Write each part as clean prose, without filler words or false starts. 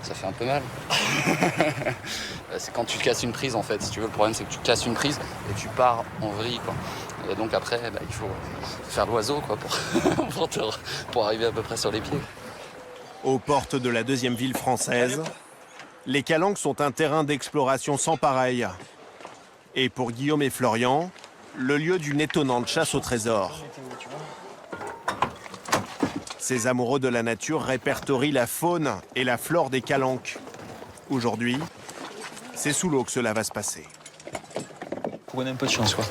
Ça fait un peu mal. C'est quand tu casses une prise en fait. Si tu veux, le problème c'est que tu casses une prise et tu pars en vrille quoi. Et donc après, il faut faire l'oiseau quoi pour arriver à peu près sur les pieds. Aux portes de la deuxième ville française, les Calanques sont un terrain d'exploration sans pareil. Et pour Guillaume et Florian, le lieu d'une étonnante chasse au trésor. Ces amoureux de la nature répertorient la faune et la flore des Calanques. Aujourd'hui, c'est sous l'eau que cela va se passer. Faut qu'on ait un peu de chance, quoi.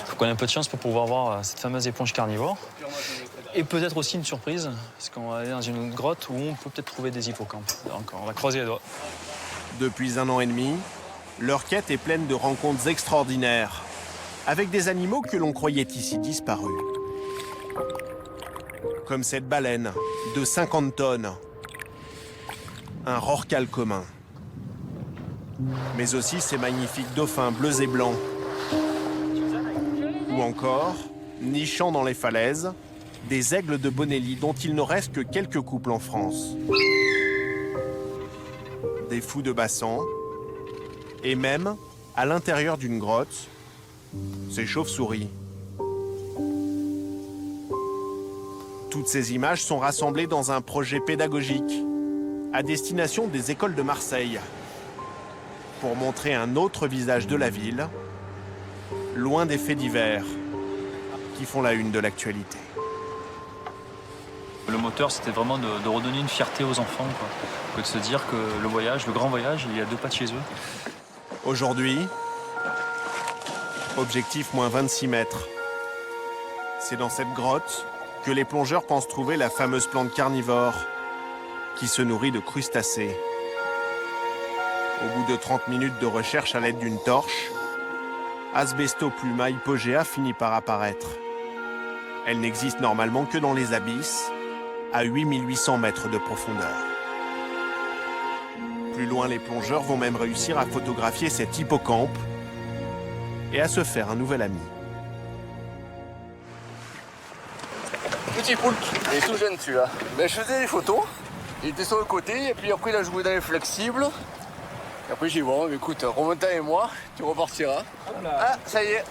Faut qu'on ait un peu de chance pour pouvoir voir cette fameuse éponge carnivore. Et peut-être aussi une surprise, parce qu'on va aller dans une grotte où on peut peut-être trouver des hippocampes. Donc on va croiser les doigts. Depuis 1 an et demi, leur quête est pleine de rencontres extraordinaires, avec des animaux que l'on croyait ici disparus. Comme cette baleine de 50 tonnes, un rorqual commun. Mais aussi ces magnifiques dauphins bleus et blancs. Ou encore, nichant dans les falaises, des aigles de Bonelli dont il ne reste que quelques couples en France. Des fous de Bassan, et même, à l'intérieur d'une grotte, ces chauves-souris. Toutes ces images sont rassemblées dans un projet pédagogique à destination des écoles de Marseille pour montrer un autre visage de la ville, loin des faits divers qui font la une de l'actualité. Le moteur, c'était vraiment de redonner une fierté aux enfants, quoi. Que de se dire que le voyage, le grand voyage, il est à 2 pas de chez eux. Aujourd'hui, objectif moins 26 mètres. C'est dans cette grotte que les plongeurs pensent trouver la fameuse plante carnivore qui se nourrit de crustacés. Au bout de 30 minutes de recherche à l'aide d'une torche, Asbestopluma hypogea finit par apparaître. Elle n'existe normalement que dans les abysses, à 8800 mètres de profondeur. Plus loin, les plongeurs vont même réussir à photographier cet hippocampe et à se faire un nouvel ami. Petit poulpe, il est tout jeune celui-là. Je faisais des photos, il était sur le côté, et puis après il a joué dans les flexibles. Et après j'ai dit bon, écoute, remonte avec moi, tu repartiras. Ah, ça y est,